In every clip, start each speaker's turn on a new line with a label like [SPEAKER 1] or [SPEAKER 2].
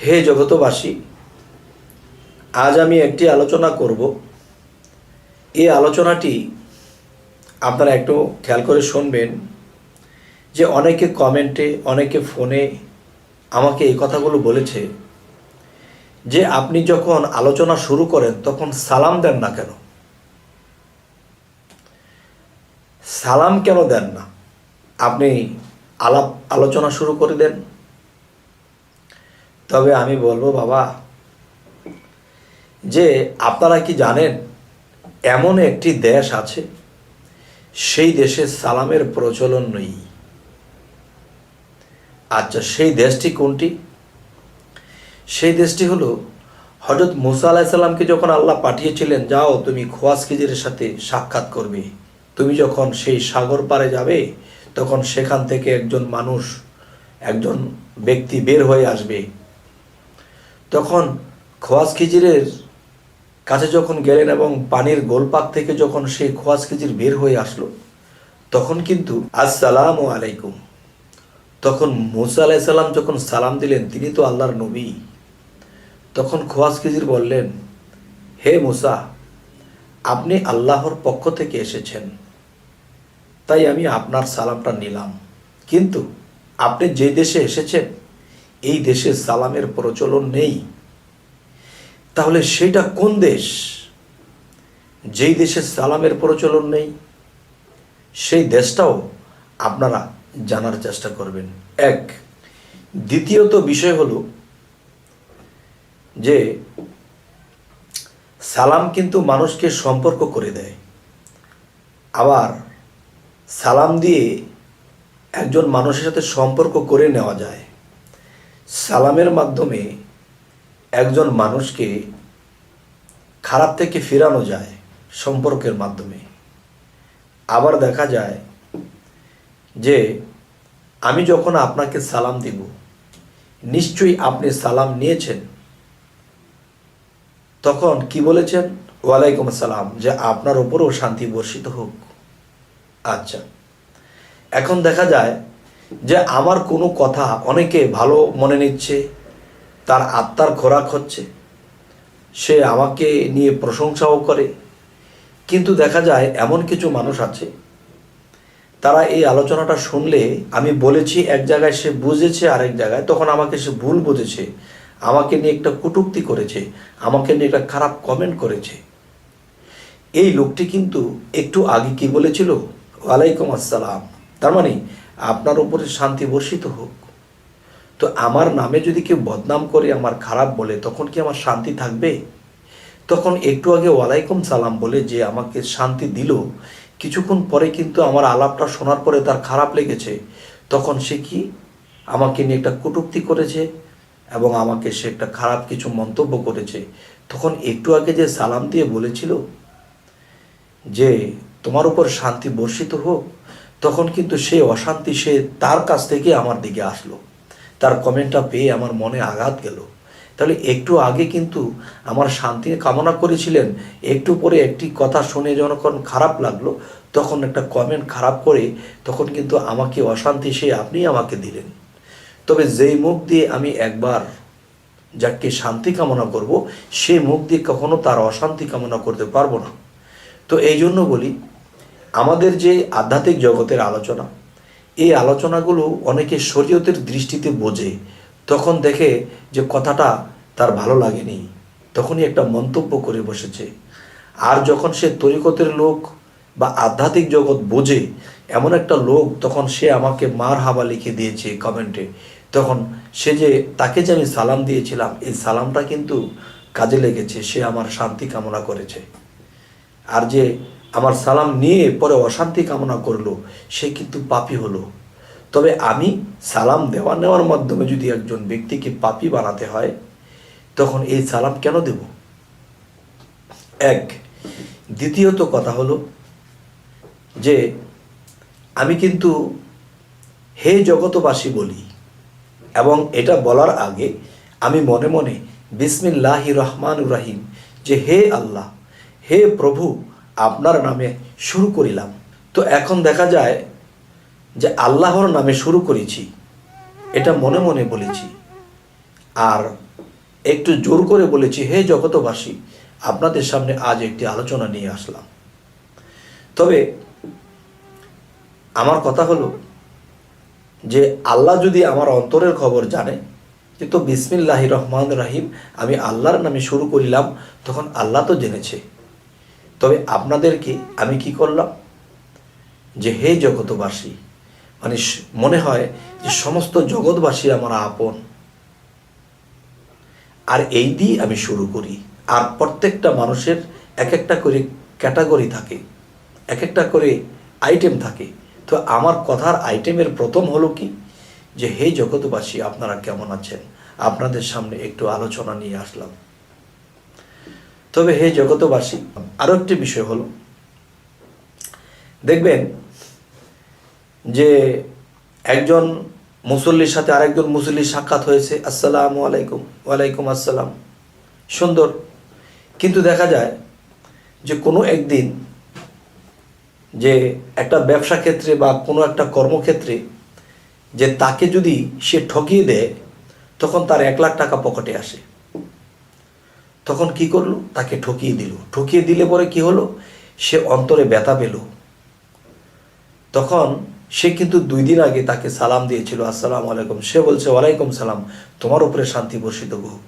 [SPEAKER 1] হে জগতবাসী, আজ আমি একটি আলোচনা করব। এই আলোচনাটি আপনারা একটু খেয়াল করে শুনবেন যে অনেকে কমেন্টে, অনেকে ফোনে আমাকে এই কথাগুলো বলেছে যে আপনি যখন আলোচনা শুরু করেন তখন সালাম দেন না কেন? সালাম কেন দেন না? আপনি আলোচনা শুরু করে দেন। তবে আমি বলবো বাবা, যে আপনারা কি জানেন এমন একটি দেশ আছে সেই দেশে সালামের প্রচলন নেই। আচ্ছা, সেই দেশটি কোনটি? সেই দেশটি হলো হযরত মুসা আলাইহিস সালামকে যখন আল্লাহ পাঠিয়েছিলেন, যাও তুমি খোয়াজ খিজিরের সাথে সাক্ষাৎ করবে, তুমি যখন সেই সাগর পাড়ে যাবে তখন সেখান থেকে একজন ব্যক্তি বের হয়ে আসবে। তখন খোয়াজ খিজিরের কাছে যখন গেলেন এবং পানির গোলপাক থেকে যখন সেই খোয়াজ খিজির বের হয়ে আসলো, তখন কিন্তু আসসালামু আলাইকুম, তখন মুসা আলাইহিস সালাম যখন সালাম দিলেন, তিনি তো আল্লাহর নবী। তখন খোয়াজ খিজির বললেন, হে মুসা, আপনি আল্লাহর পক্ষ থেকে এসেছেন, তাই আমি আপনার সালামটা নিলাম, কিন্তু আপনি যে দেশে এসেছেন এই দেশে সালামের প্রচলন নেই। তাহলে সেটা কোন দেশ যেই দেশে সালামের প্রচলন নেই? সেই দেশটাও আপনারা জানার চেষ্টা করবেন। এক, দ্বিতীয়ত বিষয় হলো যে সালাম কিন্তু মানুষকে সম্পর্ক করে দেয়। আবার সালাম দিয়ে একজন মানুষের সাথে সম্পর্ক করে নেওয়া যায়। সালামের মাধ্যমে একজন মানুষকে খারাপ থেকে ফেরানো যায় সম্পর্কের মাধ্যমে। আবার দেখা যায় যে আমি যখন আপনাকে সালাম দিব, নিশ্চয়ই আপনি সালাম নিয়েছেন, তখন কি বলেছেন? ওয়ালাইকুম আসসালাম, যে আপনার উপরও শান্তি বর্ষিত হোক। আচ্ছা, এখন দেখা যায় যে আমার কোনো কথা অনেকে ভালো মনে নিচ্ছে, তার আত্মার খোরাক হচ্ছে, সে আমাকে নিয়ে প্রশংসাও করে। কিন্তু দেখা যায় এমন কিছু মানুষ আছে, তারা এই আলোচনাটা শুনলে, আমি বলেছি এক জায়গায়, সে বুঝেছে আরেক জায়গায়, তখন আমাকে সে ভুল বুঝেছে, আমাকে নিয়ে একটা কটূক্তি করেছে, আমাকে নিয়ে একটা খারাপ কমেন্ট করেছে। এই লোকটি কিন্তু একটু আগে কি বলেছিল? ওয়ালাইকুম আসসালাম, তার মানে আপনার উপরে শান্তি বর্ষিত হোক। তো আমার নামে যদি কেউ বদনাম করে, আমার খারাপ বলে, তখন কি আমার শান্তি থাকবে? তখন একটু আগে ওয়ালাইকুম সালাম বলে যে আমাকে শান্তি দিল, কিছুক্ষণ পরে কিন্তু আমার আলাপটা শোনার পরে তার খারাপ লেগেছে, তখন সে কি আমাকে নিয়ে একটা কটূক্তি করেছে এবং আমাকে সে একটা খারাপ কিছু মন্তব্য করেছে। তখন একটু আগে যে সালাম দিয়ে বলেছিল যে তোমার উপর শান্তি বর্ষিত হোক, তখন কিন্তু সে অশান্তি সে তার কাছ থেকে আমার দিকে আসলো। তার কমেন্টটা পেয়ে আমার মনে আঘাত গেল। তাহলে একটু আগে কিন্তু আমার শান্তি কামনা করেছিলেন, একটু পরে একটি কথা শুনে যখন খারাপ লাগলো, তখন একটা কমেন্ট খারাপ করে তখন কিন্তু আমাকে অশান্তি সে আপনি আমাকে দিলেন। তবে যেই মুখ দিয়ে আমি একবার যাকে শান্তি কামনা করব, সেই মুখ দিয়ে কখনো তার অশান্তি কামনা করতে পারবো না। তো এই জন্য বলি, আমাদের যে আধ্যাত্মিক জগতের আলোচনা, এই আলোচনাগুলো অনেকে শরীয়তের দৃষ্টিতে বোঝে, তখন দেখে যে কথাটা তার ভালো লাগেনি, তখনই একটা মন্তব্য করে বসেছে। আর যখন সে তরিকতের লোক বা আধ্যাত্মিক জগৎ বোঝে এমন একটা লোক, তখন সে আমাকে মার হাবা লিখে দিয়েছে কমেন্টে, তখন সে যে তাকে যে আমি সালাম দিয়েছিলাম, এই সালামটা কিন্তু কাজে লেগেছে, সে আমার শান্তি কামনা করেছে। আর যে আমার সালাম নিয়ে পরে অশান্তি কামনা করলো, সে কিন্তু পাপী হলো। তবে আমি সালাম দেওয়া নেওয়ার মাধ্যমে যদি একজন ব্যক্তিকে পাপী বানাতে হয়, তখন এই সালাম কেন দেব? এক, দ্বিতীয়ত কথা হলো যে আমি কিন্তু হে জগতবাসী বলি, এবং এটা বলার আগে আমি মনে মনে বিসমিল্লাহির রহমানির রহিম, যে হে আল্লাহ, হে প্রভু, আপনার নামে শুরু করিলাম। তো এখন দেখা যায় যে আল্লাহর নামে শুরু করেছি, এটা মনে মনে বলেছি। আর একটু জোর করে বলেছি, হে জগতবাসী, আপনাদের সামনে আজ একটি আলোচনা নিয়ে আসলাম। তবে আমার কথা হলো যে আল্লাহ যদি আমার অন্তরের খবর জানে যে তো বিসমিল্লাহির রহমান রাহিম আমি আল্লাহর নামে শুরু করিলাম, তখন আল্লাহ তো জেনেছে। তবে আপনাদেরকে আমি কি করলাম যে হে জগতবাসী, মানে মনে হয় যে সমস্ত জগৎবাসী আমার আপন, আর এই দিয়ে আমি শুরু করি। আর প্রত্যেকটা মানুষের এক একটা করে ক্যাটাগরি থাকে, এক একটা করে আইটেম থাকে। তো আমার কথার আইটেমের প্রথম হলো কি যে হে জগৎবাসী আপনারা কেমন আছেন, আপনাদের সামনে একটু আলোচনা নিয়ে আসলাম। তবে হে জগৎবাসী, আরও একটি বিষয় হলো, দেখবেন যে একজন মুসল্লির সাথে আরেকজন মুসল্লির সাক্ষাৎ হয়েছে, আসসালামু আলাইকুম, ওয়ালাইকুম আসসালাম, সুন্দর। কিন্তু দেখা যায় যে কোনো একদিন যে একটা ব্যবসা ক্ষেত্রে বা কোনো একটা কর্মক্ষেত্রে যে তাকে যদি সে ঠকিয়ে দেয়, তখন তার 1,00,000 টাকা পকেটে আসে। তখন কি করলো, তাকে ঠকিয়ে দিল। ঠকিয়ে দিলে পরে কি হলো, সে অন্তরে ব্যথা পেল। তখন সে কিন্তু 2 দিন আগে তাকে সালাম দিয়েছিল, আসসালামু আলাইকুম, সে বলছে ওয়ালাইকুম সালাম, তোমার উপরে শান্তি বর্ষিত হোক।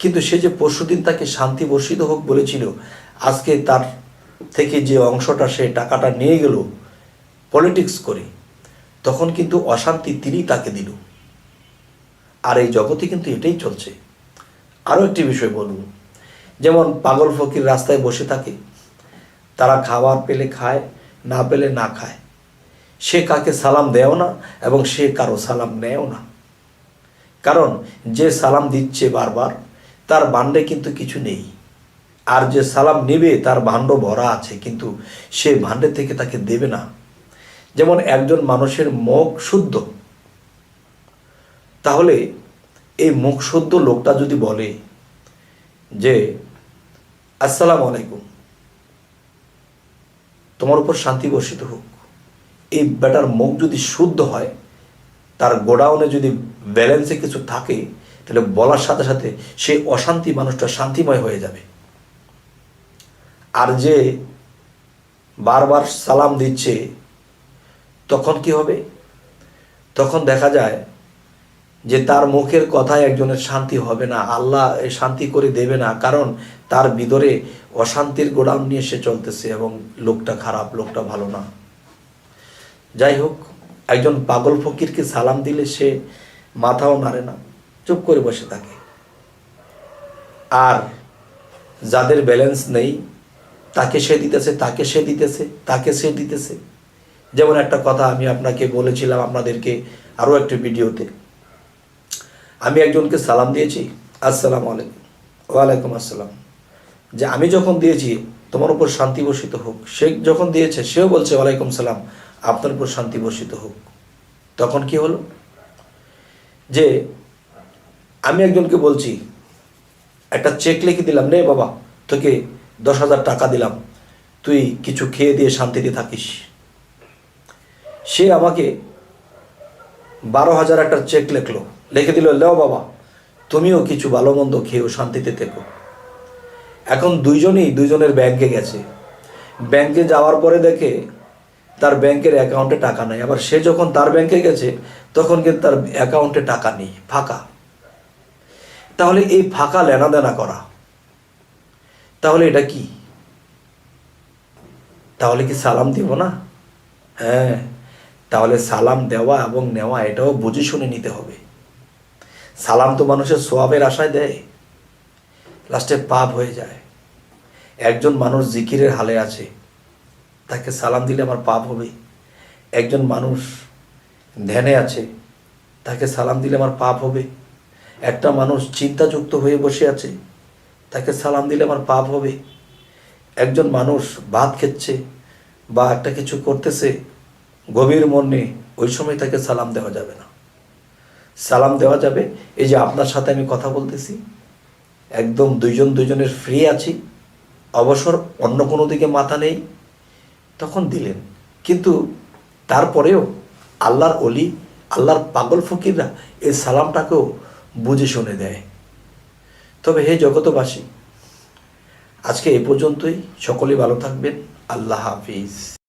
[SPEAKER 1] কিন্তু সে যে পরশুদিন তাকে শান্তি বর্ষিত হোক বলেছিল, আজকে তার থেকে যে অংশটা সে টাকাটা নিয়ে গেল পলিটিক্স করে, তখন কিন্তু অশান্তি তিনি তাকে দিল। আর এই জগতে কিন্তু এটাই চলছে। আরও একটি বিষয় বলব, যেমন পাগল ফকির রাস্তায় বসে থাকে, তারা খাবার পেলে খায়, না পেলে না খায়। সে কাকে সালাম দেও না এবং সে কারো সালাম নেও না। কারণ যে সালাম দিচ্ছে বারবার, তার ভাণ্ডে কিন্তু কিছু নেই। আর যে সালাম নেবে তার ভাণ্ড ভরা আছে, কিন্তু সে ভাণ্ডে থেকে তাকে দেবে না। যেমন একজন মানুষের মুখ শুদ্ধ, তাহলে এই মুখ শুদ্ধ লোকটা যদি বলে যে আসসালামু আলাইকুম, তোমার উপর শান্তি বর্ষিত হোক, এই বেটার মুখ যদি শুদ্ধ হয়, তার গোডাউনে যদি ব্যালেন্সে কিছু থাকে, তাহলে বলার সাথে সাথে সেই অশান্তি মানুষটা শান্তিময় হয়ে যাবে। আর যে বারবার সালাম দিচ্ছে, তখন কি হবে, তখন দেখা যায় যে তার মুখের কথায় একজনের শান্তি হবে না, আল্লাহ শান্তি করে দেবে না। কারণ তার ভিতরে অশান্তির গোডাউন নিয়ে সে চলতেছে এবং লোকটা খারাপ, লোকটা ভালো না। যাই হোক, একজন পাগল ফকিরকে সালাম দিলে সে মাথাও নাড়ে না, চুপ করে বসে থাকে। আর যাদের ব্যালেন্স নেই, তাকে সে দিতেছে, তাকে সে দিতেছে, তাকে সে দিতেছে। যেমন একটা কথা আমি আপনাকে বলেছিলাম আপনাদেরকে আরও একটি ভিডিওতে, আমি একজনকে সালাম দিয়েছি, আসসালামু আলাইকুম, ওয়ালাইকুম আসসালাম, যে আমি যখন দিয়েছি তোমার উপর শান্তি বর্ষিত হোক, সে যখন দিয়েছে সেও বলছে ওয়ালাইকুম সালাম, আপনার উপর শান্তি বর্ষিত হোক। তখন কি হলো যে আমি একজনকে বলছি, একটা চেক লিখে দিলাম, নে বাবা তোকে 10,000 টাকা দিলাম, তুই কিছু খেয়ে দিয়ে শান্তিতে থাকিস। সে আমাকে 12,000 একটা চেক লিখে দিল, লেও বাবা তুমিও কিছু ভালো মন্দ খেয়েও শান্তিতে থেকো। এখন দুইজনের ব্যাংকে গেছে, ব্যাংকে যাওয়ার পরে দেখে তার ব্যাংকের অ্যাকাউন্টে টাকা নেই। আবার সে যখন তার ব্যাংকে গেছে, তখন কিন্তু তার অ্যাকাউন্টে টাকা নেই, ফাঁকা। তাহলে এই ফাঁকা লেনাদেনা করা, তাহলে এটা কি? তাহলে কি সালাম দিব না? হ্যাঁ, তাহলে সালাম দেওয়া এবং নেওয়া এটাও বুঝে শুনে নিতে হবে। সালাম তো মানুষের সোয়াবের আশায় দেয়, লাস্টে পাপ হয়ে যায়। একজন মানুষ জিকিরের হালে আছে, তাকে সালাম দিলে আমার পাপ হবে। একজন মানুষ ধ্যানে আছে, তাকে সালাম দিলে আমার পাপ হবে। একটা মানুষ চিন্তাযুক্ত হয়ে বসে আছে, তাকে সালাম দিলে আমার পাপ হবে। একজন মানুষ ভাত খেচ্ছে বা একটা কিছু করতেছে গভীর মনে, ওই সময় তাকে সালাম দেওয়া যাবে না। সালাম দেওয়া যাবে এই যে আপনার সাথে আমি কথা বলতেছি, একদম দুইজনের ফ্রি আছি, অবসর অন্য কোনো দিকে মাথা নেই, তখন দিলেন। কিন্তু তারপরেও আল্লাহর অলি, আল্লাহর পাগল ফকিররা এই সালামটাকেও বুঝে শুনে দেয়। তবে হে জগতবাসী, আজকে এ পর্যন্তই। সকলেই ভালো থাকবেন। আল্লাহ হাফিজ।